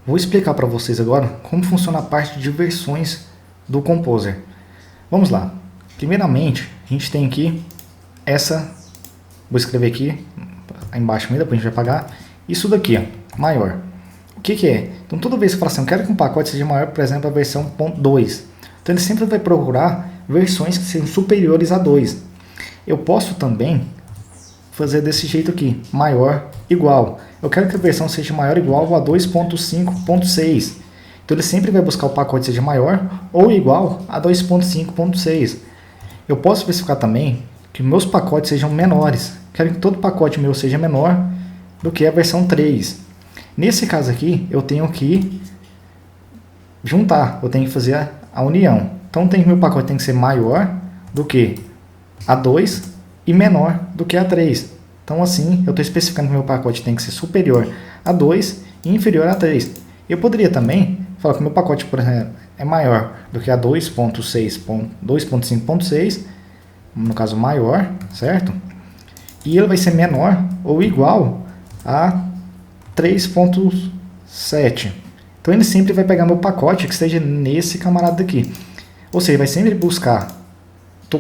Vou explicar para vocês agora como funciona a parte de versões do Composer. Vamos lá. Primeiramente, a gente tem aqui essa, vou escrever aqui embaixo ainda, depois a gente vai apagar, isso daqui, ó, maior. O que que é? Então toda vez que eu falo assim, eu quero que um pacote seja maior, por exemplo, a versão 2. Então ele sempre vai procurar versões que sejam superiores a 2. Eu posso também fazer desse jeito aqui, maior, igual. Eu quero que a versão seja maior ou igual a 2.5.6. Então ele sempre vai buscar o pacote seja maior ou igual a 2.5.6. Eu posso especificar também que meus pacotes sejam menores. Quero que todo pacote meu seja menor do que a versão 3. Nesse caso aqui, eu tenho que juntar, eu tenho que fazer a união. Então meu pacote tem que ser maior do que a 2 e menor do que a 3. Então assim, eu estou especificando que meu pacote tem que ser superior a 2 e inferior a 3. Eu poderia também falar que meu pacote, por exemplo, é maior do que a 2.5.6, no caso maior, certo? E ele vai ser menor ou igual a 3.7. Então ele sempre vai pegar meu pacote que esteja nesse camarada aqui. Ou seja, vai sempre buscar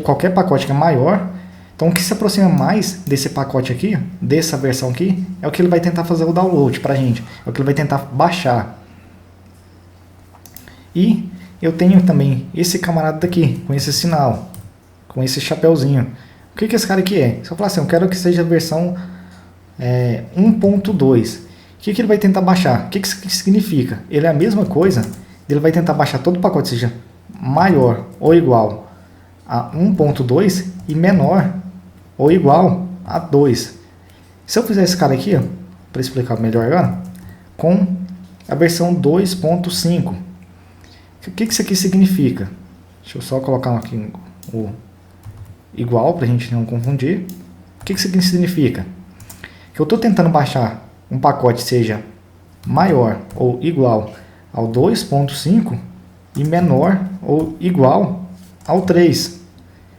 qualquer pacote que é maior. Então o que se aproxima mais desse pacote aqui, dessa versão aqui, é o que ele vai tentar fazer o download pra gente. É o que ele vai tentar baixar. E eu tenho também esse camarada daqui, com esse sinal, com esse chapeuzinho. O que esse cara aqui é? Se eu falar assim, eu quero que seja a versão 1.2. O que ele vai tentar baixar? O que isso significa? Ele é a mesma coisa, ele vai tentar baixar todo o pacote, seja maior ou igual a 1.2 e menor ou igual a 2. Se eu fizer esse cara aqui, para explicar melhor agora, com a versão 2.5. O que isso aqui significa? Deixa eu só colocar aqui o igual para a gente não confundir. O que isso aqui significa? Que eu estou tentando baixar um pacote seja maior ou igual ao 2.5 e menor ou igual ao 3.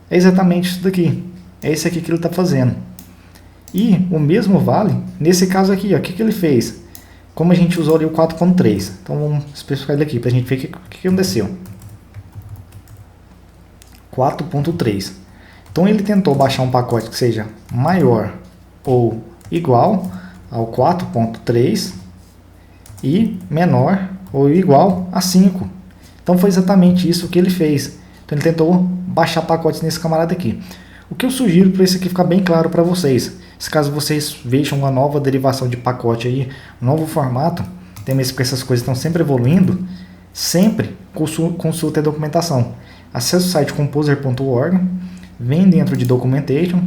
É exatamente isso daqui. É esse aqui que ele está fazendo. E o mesmo vale nesse caso aqui. Ó, o que ele fez? Como a gente usou ali o 4.3. Então vamos especificar ele aqui para a gente ver o que aconteceu. 4.3. Então ele tentou baixar um pacote que seja maior ou igual ao 4.3 e menor ou igual a 5. Então foi exatamente isso que ele fez. Então ele tentou baixar pacotes nesse camarada aqui. O que eu sugiro para isso aqui ficar bem claro para vocês, se caso vocês vejam uma nova derivação de pacote aí, um novo formato, tem mesmo que essas coisas estão sempre evoluindo, sempre consulte a documentação. Acesse o site composer.org, vem dentro de Documentation,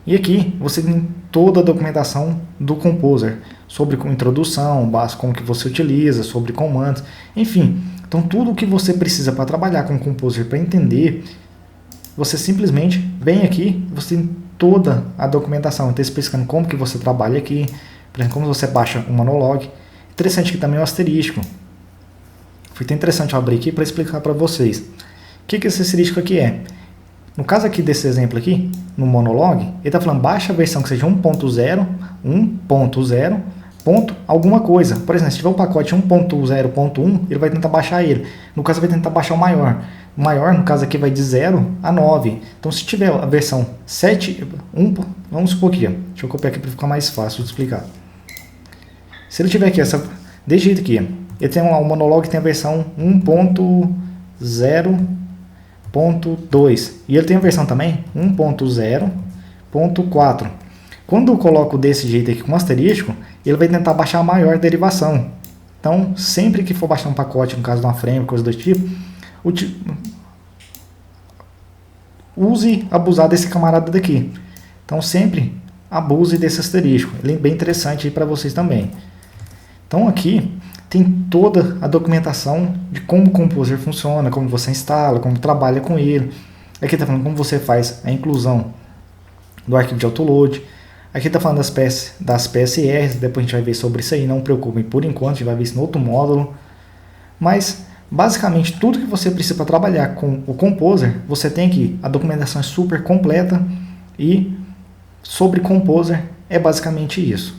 e aqui você tem toda a documentação do Composer, sobre introdução, básico, como que você utiliza, sobre comandos, enfim. Então tudo o que você precisa para trabalhar com o Composer, para entender, você simplesmente vem aqui, você tem toda a documentação, está especificando como que você trabalha aqui, por exemplo, como você baixa o monolog. Interessante que também é o asterístico. Foi até interessante eu abrir aqui para explicar para vocês. O que esse asterístico aqui é? No caso aqui desse exemplo aqui, no monolog, ele está falando baixa a versão que seja 1.0, 1.0, ponto alguma coisa. Por exemplo, se tiver um pacote 1.0.1, ele vai tentar baixar ele. No caso, vai tentar baixar o maior. O maior, no caso aqui, vai de 0 a 9. Então, se tiver a versão 7, vamos supor aqui, ó. Deixa eu copiar aqui para ficar mais fácil de explicar. Se ele tiver aqui, desse jeito aqui, ó. Ele tem o monolog tem a versão 1.0.2 e ele tem a versão também 1.0.4. Quando eu coloco desse jeito aqui com asterístico, ele vai tentar baixar a maior derivação. Então, sempre que for baixar um pacote, no caso de uma frame, coisa do tipo, abusar desse camarada daqui. Então, sempre abuse desse asterístico. Ele é bem interessante para vocês também. Então, aqui tem toda a documentação de como o Composer funciona, como você instala, como trabalha com ele. Aqui está falando como você faz a inclusão do arquivo de autoload. Aqui está falando das PSRs, depois a gente vai ver sobre isso aí, não preocupem por enquanto, a gente vai ver isso no outro módulo. Mas, basicamente, tudo que você precisa para trabalhar com o Composer, você tem aqui. A documentação é super completa e sobre Composer é basicamente isso.